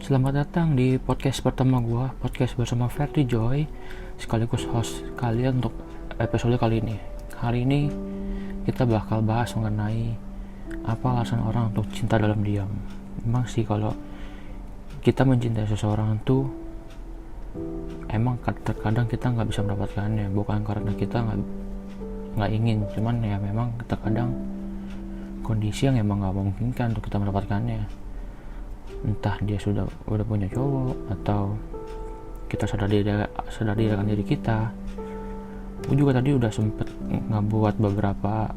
Selamat datang di podcast pertama gue, podcast bersama Ferdi Joy, sekaligus host kalian untuk episode kali ini. Hari ini kita bakal bahas mengenai apa alasan orang untuk cinta dalam diam. Memang sih kalau kita mencintai seseorang tuh emang terkadang kita nggak bisa mendapatkannya, bukan karena kita nggak ingin, cuman ya memang terkadang kondisi yang emang nggak memungkinkan untuk kita mendapatkannya. Entah dia udah punya cowok atau kita sadarkan diri kita. Gue juga tadi udah sempet ngebuat beberapa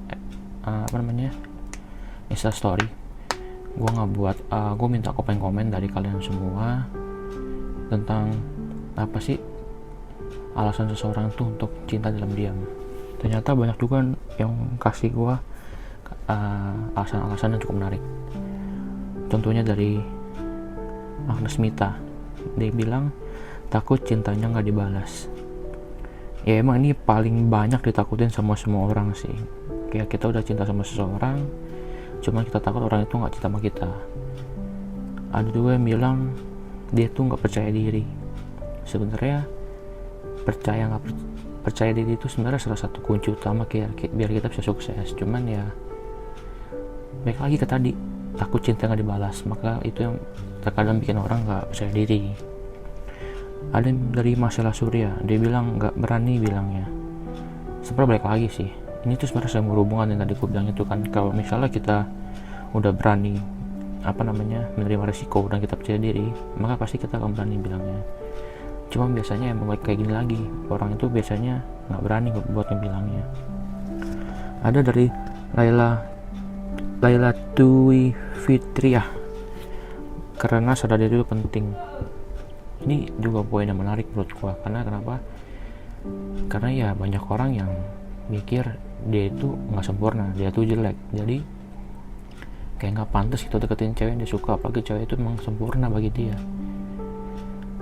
Insta story. Gue minta komen dari kalian semua tentang apa sih alasan seseorang tuh untuk cinta dalam diam. Ternyata banyak juga yang kasih gue alasan-alasan yang cukup menarik. Contohnya dari Agnes Mita, dia bilang takut cintanya nggak dibalas. Ya emang ini paling banyak ditakutin sama semua orang sih. Kayak kita udah cinta sama seseorang, cuman kita takut orang itu nggak cinta sama kita. Ada juga yang bilang dia tuh nggak percaya diri. Sebenarnya percaya diri itu sebenarnya salah satu kunci utama biar kita bisa sukses. Cuman ya baik lagi ke tadi, takut cinta nggak dibalas, maka itu yang terkadang bikin orang nggak percaya diri. Ada dari Marcella Surya, dia bilang nggak berani bilangnya. Sebenarnya balik lagi sih, ini tuh sebenarnya saya berhubungan yang tadi aku bilang itu kan. Kalau misalnya kita udah berani menerima resiko dan kita percaya diri, maka pasti kita akan berani bilangnya. Cuma biasanya emang kayak gini lagi, orang itu biasanya nggak berani buat ngebilangnya. Ada dari Laila Tui Fitriah, karena sadar diri itu penting. Ini juga poin yang menarik menurut gua. Karena kenapa? Karena ya banyak orang yang mikir dia itu nggak sempurna, dia tuh jelek, jadi kayak nggak pantas gitu deketin cewek yang dia suka, apalagi cewek itu memang sempurna bagi dia.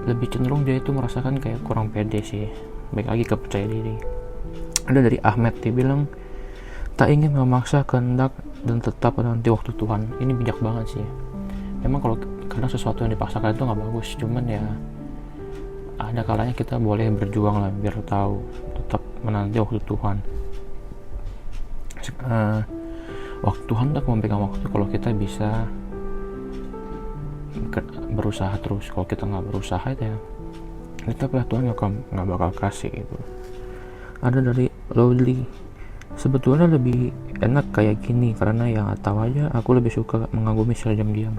Lebih cenderung dia itu merasakan kayak kurang pede sih. Baik lagi ke percaya diri. Ada dari Ahmed, dia bilang tak ingin memaksa kehendak dan tetap menanti waktu Tuhan. Ini bijak banget sih. Memang kalau kadang sesuatu yang dipaksakan itu nggak bagus, cuman ya ada kalanya kita boleh berjuang lah biar tahu tetap menanti waktu Tuhan. Waktu Tuhan tak memberikan waktu kalau kita bisa berusaha terus. Kalau kita nggak berusaha ya kita Tuhan nggak bakal kasih gitu. Ada dari Lowly, sebetulnya lebih enak kayak gini karena yang tahu aja aku lebih suka mengagumi secara diam-diam.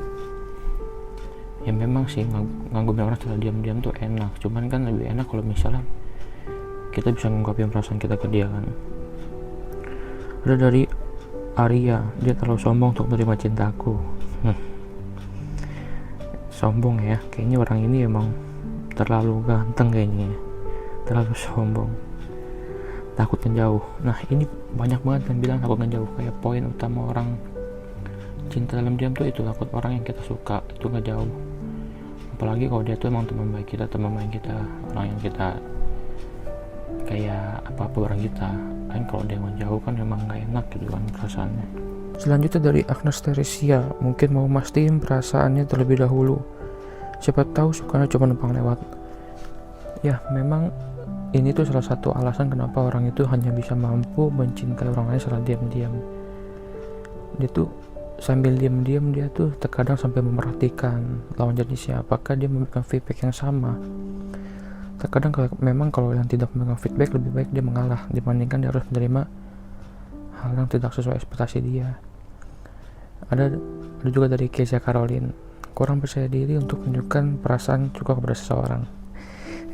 Ya memang sih ngagumi orang secara diam-diam tuh enak, cuman kan lebih enak kalau misalnya kita bisa mengungkapin perasaan kita ke dia kan. Ada dari Arya, dia terlalu sombong untuk menerima cintaku. Sombong ya, kayaknya orang ini emang terlalu ganteng kayaknya, terlalu sombong. Takut menjauh. Nah ini banyak banget yang bilang takut menjauh. Kayak poin utama orang cinta dalam diam tuh itu, takut orang yang kita suka itu ngejauh. Apalagi kalau dia tuh emang teman baik kita, orang yang kita kayak apa-apa bareng kita kan. Kalau dia ngejauh kan emang gak enak gitu kan perasaannya. Selanjutnya dari Agnes Teresia, mungkin mau mastiin perasaannya terlebih dahulu, siapa tahu sukanya cuma numpang lewat. Ya memang ini tuh salah satu alasan kenapa orang itu hanya bisa mampu mencintai orang lain secara diam-diam. Dia tuh sambil diam-diam dia tuh terkadang sampai memerhatikan lawan jenisnya, apakah dia memberikan feedback yang sama. Terkadang kalau yang tidak memberikan feedback, lebih baik dia mengalah dibandingkan dia harus menerima hal yang tidak sesuai ekspektasi dia. Ada juga dari Kezia Caroline, kurang percaya diri untuk menunjukkan perasaan suka kepada seseorang.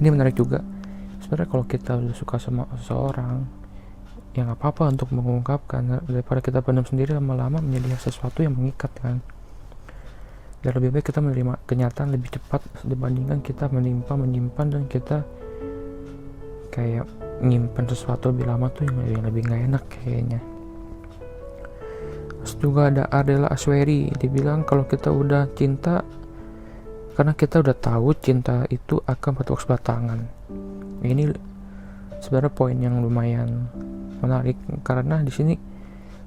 Ini menarik juga. Sebenarnya kalau kita udah suka sama seseorang, ya nggak apa-apa untuk mengungkapkan, daripada kita pendam sendiri lama-lama menjadi sesuatu yang mengikat kan. Dan lebih baik kita menerima kenyataan lebih cepat dibandingkan kita menyimpan dan kita kayak nyimpan sesuatu lebih lama tuh yang lebih nggak enak kayaknya. Terus juga ada Ardella Asweri, dibilang kalau kita udah cinta karena kita udah tahu cinta itu akan bertepuk sebelah tangan. Ini sebenarnya poin yang lumayan menarik karena di sini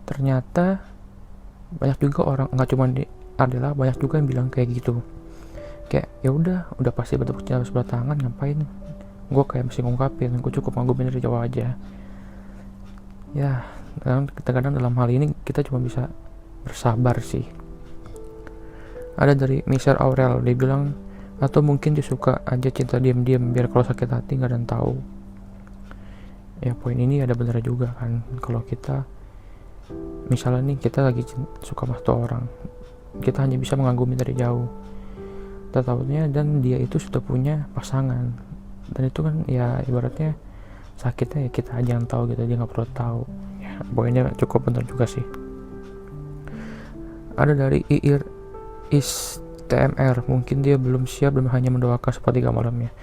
ternyata banyak juga orang, nggak cuma di adalah banyak juga yang bilang kayak gitu. kayak ya udah pasti bertepuk sebelah tangan, ngapain gue kayak mesti ngungkapin, gue cukup ngagumin dari jauh aja. Ya kadang dalam hal ini kita cuma bisa bersabar sih. Ada dari Mr. Aurel, dia bilang atau mungkin dia suka aja cinta diam-diam biar kalau sakit hati gak ada yang tahu. Ya poin ini ada benar juga kan, kalau kita misalnya nih kita lagi suka sama satu orang, kita hanya bisa mengagumi dari jauh, takutnya dan dia itu sudah punya pasangan, dan itu kan ya ibaratnya sakitnya ya kita aja yang tahu gitu, dia nggak perlu tahu. Ya poinnya cukup benar juga sih. Ada dari Iir is TMR, mungkin dia belum siap dan hanya mendoakan sepertiga malamnya.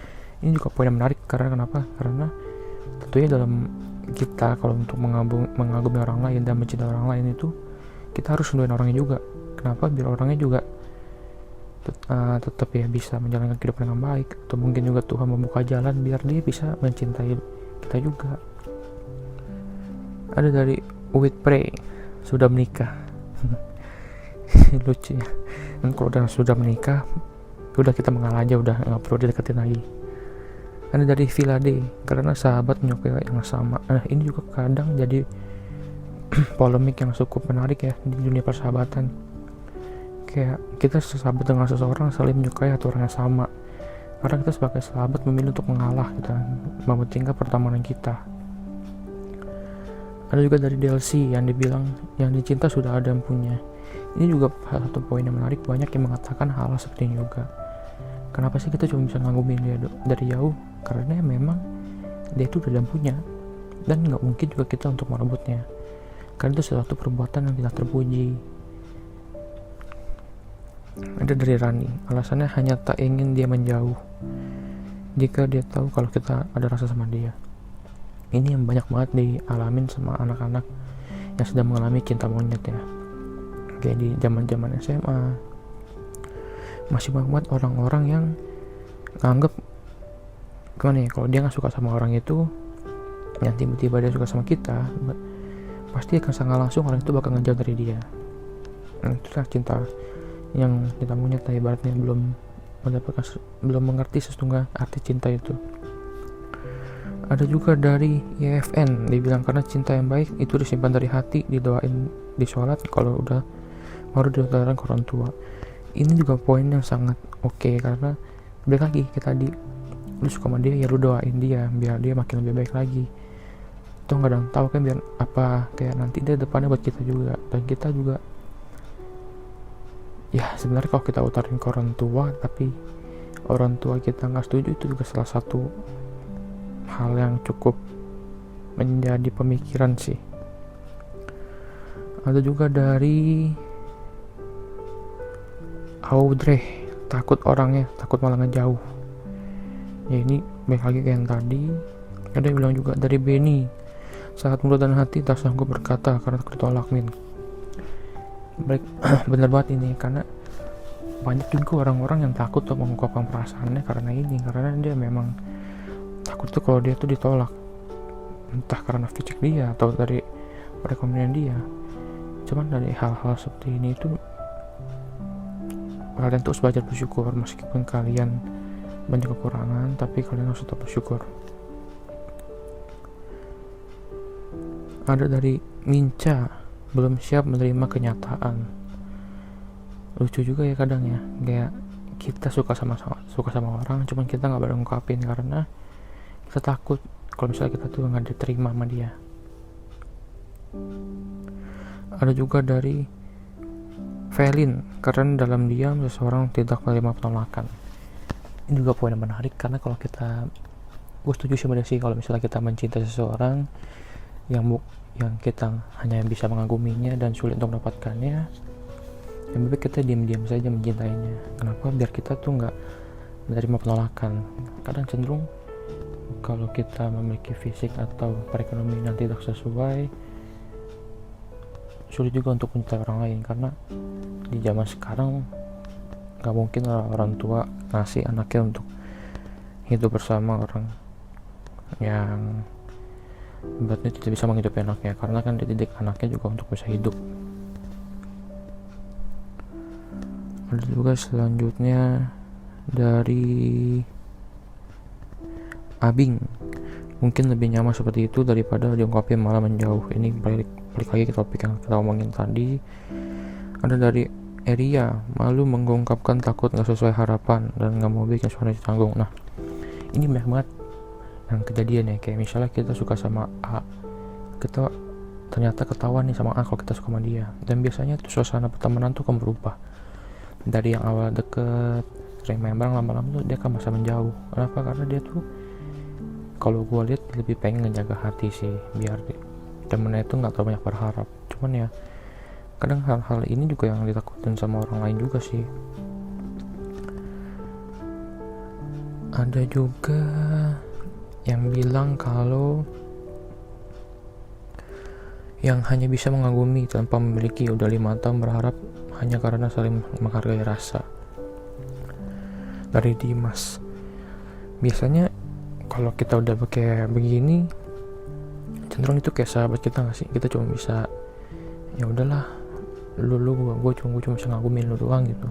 Ini juga poin yang menarik, karena kenapa? Karena tentunya dalam kita kalau untuk mengagumi orang lain dan mencintai orang lain itu kita harus renduin orangnya juga. Kenapa? Biar orangnya juga tetap ya bisa menjalankan kehidupan dengan baik, atau mungkin juga Tuhan membuka jalan biar dia bisa mencintai kita juga. Ada dari With Pray, sudah menikah. Lucu ya, dan kalau udah sudah menikah udah kita mengalah aja, udah nggak perlu dideketin lagi. Ada dari Vilade, karena sahabat menyukai yang sama. Nah ini juga kadang jadi polemik yang cukup menarik ya di dunia persahabatan. Kayak kita sesahabat dengan seseorang saling menyukai aturan yang sama, karena kita sebagai sahabat memilih untuk mengalah, kita mementingkan pertemanan kita. Ada juga dari DLC yang dibilang yang dicinta sudah ada yang punya. Ini juga salah satu poin yang menarik, banyak yang mengatakan hal seperti ini juga. Kenapa sih kita cuma bisa ngagumin dia dari jauh? Karena memang dia itu udah punya, dan nggak mungkin juga kita untuk merebutnya, karena itu suatu perbuatan yang tidak terpuji. Ada dari Rani, alasannya hanya tak ingin dia menjauh jika dia tahu kalau kita ada rasa sama dia. Ini yang banyak banget dialamin sama anak-anak yang sedang mengalami cinta monyet ya, kayak di zaman SMA. Masih banget orang-orang yang nganggep gimana ya, kalau dia nggak suka sama orang itu, yang tiba-tiba dia suka sama kita, pasti akan sangat langsung orang itu bakal ngejauh dari dia. Itulah cinta yang cinta monyet, ibaratnya belum mengerti sesungguhnya arti cinta itu. Ada juga dari YFN, dibilang karena cinta yang baik itu disimpan dari hati, didoain di sholat, kalau udah baru diutarakan ke orang tua. Ini juga poin yang sangat oke, karena balik lagi kita tadi, lu suka sama dia ya lu doain dia biar dia makin lebih baik lagi. Toh nggak ada yang tahu kan, biar apa, kayak nanti dia depannya buat kita juga, dan kita juga ya sebenarnya kalau kita utarin ke orang tua tapi orang tua kita nggak setuju, itu juga salah satu hal yang cukup menjadi pemikiran sih. Ada juga dari Audrey, takut orangnya, takut malah ngejauh. Ya ini baik lagi kayak yang tadi. Ada yang bilang juga dari Benny, saat mulut dan hati tak sanggup berkata karena takut ditolak. Baik, bener banget ini, karena banyak juga orang-orang yang takut untuk mengungkapkan perasaannya karena dia memang takut tuh kalau dia tuh ditolak, entah karena fisik dia atau dari perekonomian dia. Cuman dari hal-hal seperti ini itu kalian tuh harus belajar bersyukur, meskipun kalian banyak kekurangan, tapi kalian harus tetap bersyukur. Ada dari Minca, belum siap menerima kenyataan. Lucu juga ya kadang ya, kayak kita suka sama orang, cuman kita nggak berani ngungkapin karena kita takut kalau misalnya kita tuh nggak diterima sama dia. Ada juga dari Felin, karena dalam diam seseorang tidak menerima penolakan. Ini juga poin yang menarik, karena kalau gue setuju sih kalau misalnya kita mencintai seseorang yang kita hanya bisa mengaguminya dan sulit untuk mendapatkannya, yang lebih baik kita diam-diam saja mencintainya. Kenapa? Biar kita tuh nggak menerima penolakan. Kadang cenderung kalau kita memiliki fisik atau perekonomian yang tidak sesuai, sulit juga untuk mencintai orang lain, karena di zaman sekarang nggak mungkin orang tua ngasih anaknya untuk hidup bersama orang yang berarti tidak bisa menghidupi anaknya, karena kan dididik anaknya juga untuk bisa hidup. Ada juga selanjutnya dari Abing, mungkin lebih nyaman seperti itu daripada diungkapin malah menjauh. Ini balik lagi ke topik yang kita omongin tadi. Ada dari Eria, malu mengungkapkan takut gak sesuai harapan dan gak mau bikin suara canggung. Nah, ini banyak banget yang kejadian ya. Kayak misalnya kita suka sama A, kita ternyata ketahuan nih sama A kalau kita suka sama dia. Dan biasanya tuh suasana pertemanan tuh akan berubah. Dari yang awal deket, sering main bareng, lama-lama tuh dia akan masa menjauh. Kenapa? Karena dia tuh, kalau gue lihat, lebih pengen ngejaga hati sih, biar temennya itu nggak terlalu banyak berharap. Cuman ya kadang hal-hal ini juga yang ditakutin sama orang lain juga sih. Ada juga yang bilang kalau yang hanya bisa mengagumi tanpa memiliki, udah 5 tahun berharap hanya karena saling menghargai rasa. Dari Dimas, biasanya kalau kita udah kayak begini, cenderung itu kayak sahabat kita nggak sih? Kita cuma bisa, ya udahlah, gue cuma bisa ngagumin lu doang gitu.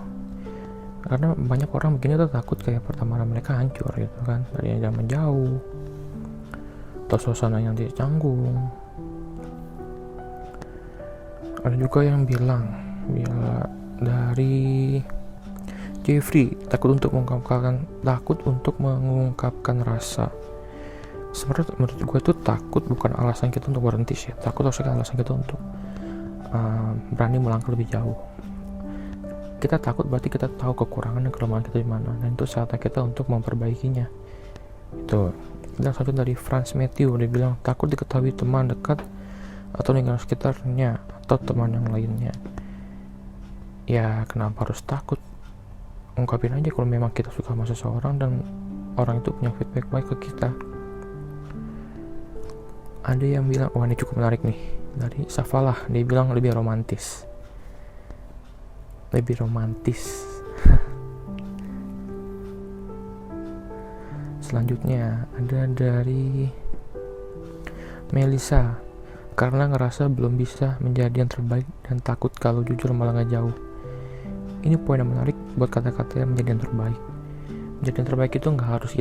Karena banyak orang begini tuh takut kayak pertemanan mereka hancur gitu kan, dari yang zaman jauh atau suasana yang tidak canggung. Ada juga yang bilang dari Jeffrey, takut untuk mengungkapkan rasa. Sebenarnya menurut gue itu takut bukan alasan kita untuk berhenti sih. Takut harusnya alasan kita untuk berani melangkah lebih jauh. Kita takut berarti kita tahu kekurangan dan kelemahan kita di mana, dan itu saatnya kita untuk memperbaikinya. Itu. Dan satu dari Franz Matthew, dia bilang takut diketahui teman dekat atau lingkungan sekitarnya atau teman yang lainnya. Ya kenapa harus takut? Ungkapin aja kalau memang kita suka sama seseorang dan orang itu punya feedback baik ke kita. Ada yang bilang, wah ini cukup menarik nih, dari Safalah, dia bilang lebih romantis. Selanjutnya ada dari Melisa, karena ngerasa belum bisa menjadi yang terbaik dan takut kalau jujur malah gak jauh. Ini poin yang menarik buat kata-kata yang menjadi yang terbaik. Menjadi yang terbaik itu nggak harus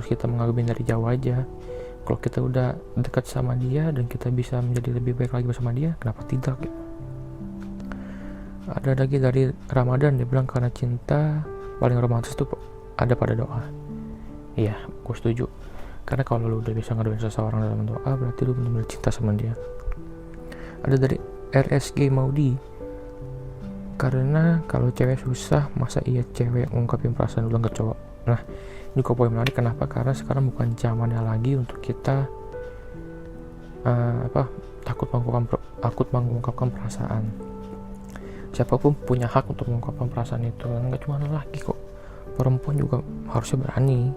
kita mengagumi dari jauh aja. Kalau kita udah dekat sama dia dan kita bisa menjadi lebih baik lagi bersama dia, kenapa tidak? Ada lagi dari Ramadan, dia bilang karena cinta paling romantis itu ada pada doa. Iya, gue setuju. Karena kalau lu udah bisa ngaduin seseorang dalam doa, berarti lu benar-benar cinta sama dia. Ada dari RSG Maudi, karena kalau cewek susah, masa iya cewek ngungkapin perasaan dulu ke cowok. Nah, ini kok poin menarik. Kenapa? Karena sekarang bukan zamannya lagi untuk kita takut mengungkapkan perasaan. Siapapun punya hak untuk mengungkapkan perasaan itu. Nggak cuma laki kok, perempuan juga harusnya berani.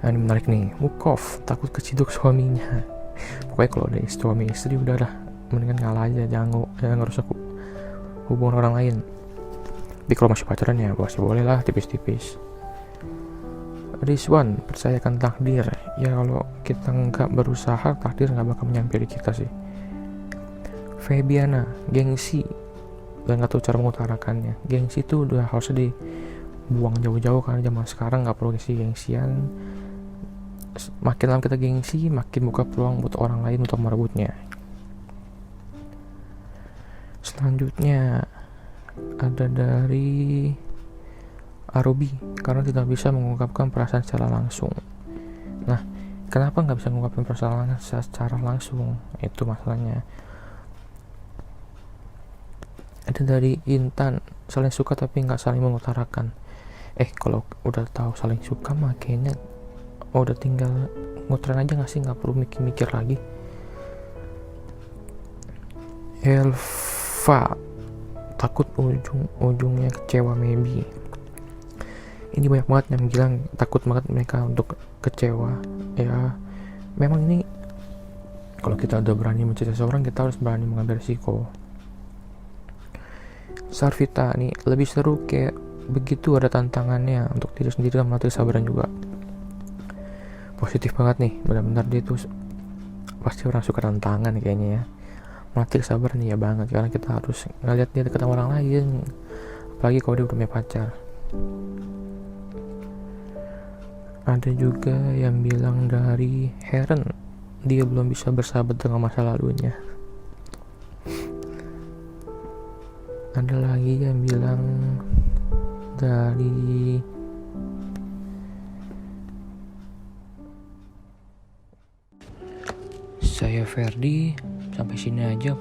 Nah, ini menarik nih. Mukov takut keciduk suaminya. Pokoknya kalau ada suami istri udah mendingan ngalah aja, jangan ngerusak hubungan orang lain. Tapi kalau masih pacaran ya masih boleh lah, tipis-tipis. Rizwan, percayakan takdir. Ya kalau kita nggak berusaha, takdir nggak bakal menyampiri kita sih. Febiana, gengsi, dan nggak tahu cara mengutarakannya. Gengsi itu udah harusnya dibuang jauh-jauh, karena zaman sekarang nggak perlu gengsian. Makin lama kita gengsi, makin buka peluang buat orang lain untuk merebutnya. Selanjutnya ada dari Arobi, karena tidak bisa mengungkapkan perasaan secara langsung. Nah, kenapa nggak bisa mengungkapkan perasaan secara langsung? Itu masalahnya. Ada dari Intan, saling suka tapi nggak saling mengutarakan. Kalau udah tahu saling suka mah kayaknya udah tinggal ngutarain aja nggak sih, nggak perlu mikir-mikir lagi. Elva, takut ujungnya kecewa maybe. Ini banyak banget yang bilang takut banget mereka untuk kecewa. Ya memang ini kalau kita udah berani mencintai seseorang, kita harus berani mengambil risiko. Sarvita nih, lebih seru kayak begitu ada tantangannya untuk diri sendiri dan melatih kesabaran juga. Positif banget nih, benar-benar dia tuh pasti orang suka tantangan kayaknya ya. Melatih kesabaran ya banget, karena kita harus ngeliat dia dekat sama orang lain, apalagi kalau dia udah punya pacar. Ada juga yang bilang dari Heron, dia belum bisa bersahabat dengan masa lalunya. Ada lagi yang bilang dari saya Ferdi. Sampai sini aja